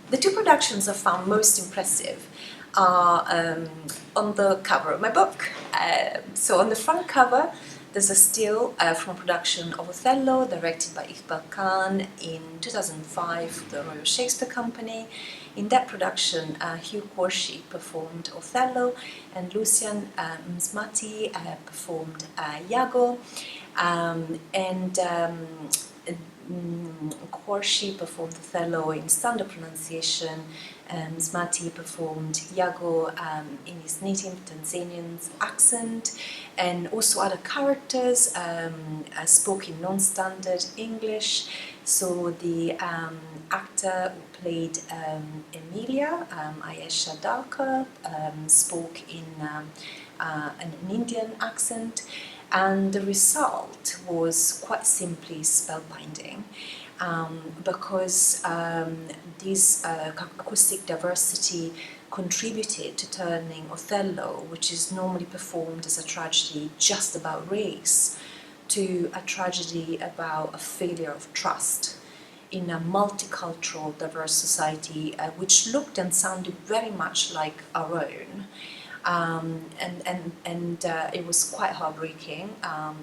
The two productions I found most impressive are on the cover of my book. So on the front cover, there's a still from production of Othello, directed by Iqbal Khan in 2005 for the Royal Shakespeare Company. In that production, Hugh Corsi performed Othello, and Lucian Msmati performed Iago. Corsi performed Othello in standard pronunciation, Msmati performed Iago in his native Tanzanian accent, and also other characters spoke in non-standard English. So the actor who played Emilia, Ayesha Dhalker, spoke in an Indian accent. And the result was quite simply spellbinding, because this acoustic diversity contributed to turning Othello, which is normally performed as a tragedy just about race, to a tragedy about a failure of trust in a multicultural, diverse society, which looked and sounded very much like our own. It was quite heartbreaking,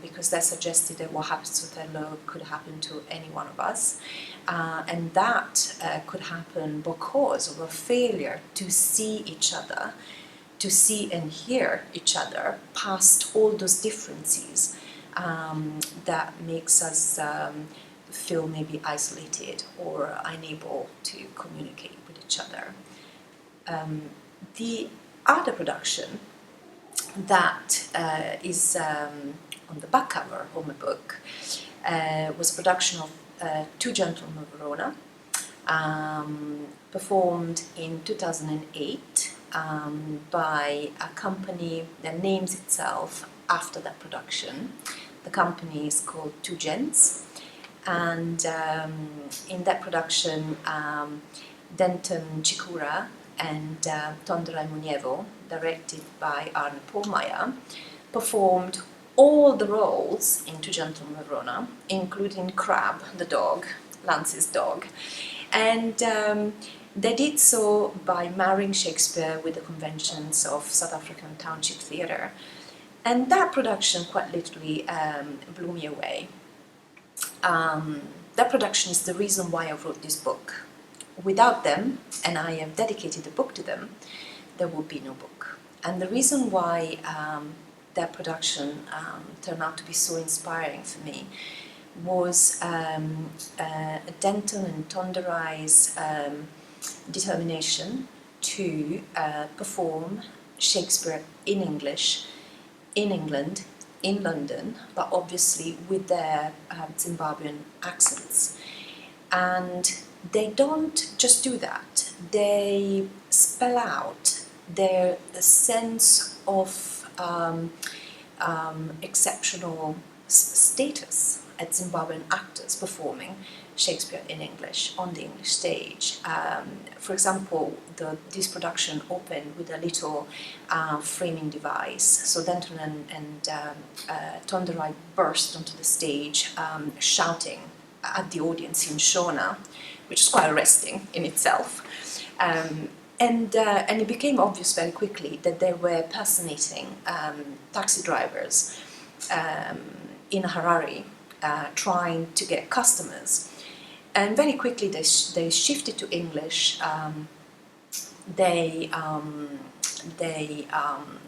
because that suggested that what happens to Othello could happen to any one of us, and that could happen because of a failure to see each other, to see and hear each other past all those differences that makes us feel maybe isolated or unable to communicate with each other. The other production that is on the back cover of my book was a production of Two Gentlemen of Verona, performed in 2008 by a company that names itself after that production. The company is called Two Gents, and in that production Denton Chikura and Tondrai Munievo, directed by Arne Polmeyer, performed all the roles in Two Gentlemen of Verona, including Crab, the dog, Lance's dog. And they did so by marrying Shakespeare with the conventions of South African Township Theatre. And that production quite literally blew me away. That production is the reason why I wrote this book. Without them, and I have dedicated the book to them, there would be no book. And the reason why that production turned out to be so inspiring for me was Denton and Tonderai's determination to perform Shakespeare in English, in England, in London, but obviously with their Zimbabwean accents. And they don't just do that, they spell out their sense of exceptional status as Zimbabwean actors performing Shakespeare in English on the English stage. For example, this production opened with a little framing device. So Denton and Tonderai burst onto the stage shouting at the audience in Shona, which is quite arresting in itself. And it became obvious very quickly that they were personating taxi drivers in Harare, trying to get customers. And very quickly they shifted to English. They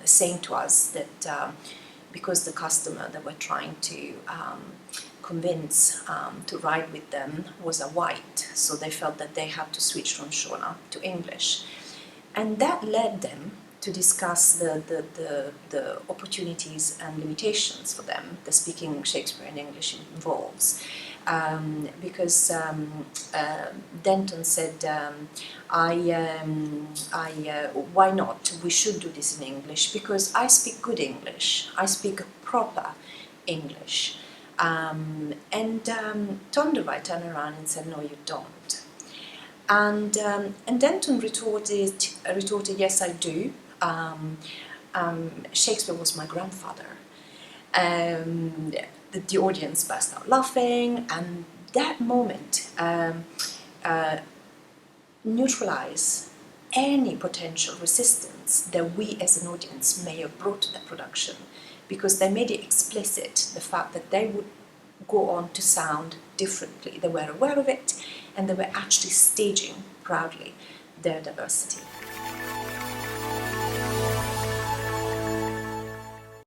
saying to us that because the customer that we're trying to convince to ride with them was a white, so they felt that they had to switch from Shona to English. And that led them to discuss the opportunities and limitations for them that speaking Shakespeare in English involves. Because Denton said, why not? We should do this in English, because I speak good English, I speak proper English. And Tonderai turned around and said, no, you don't. And Denton retorted, yes, I do. Shakespeare was my grandfather. The audience burst out laughing, and that moment neutralize any potential resistance that we as an audience may have brought to the production, because they made it explicit the fact that they would go on to sound differently. They were aware of it, and they were actually staging proudly their diversity.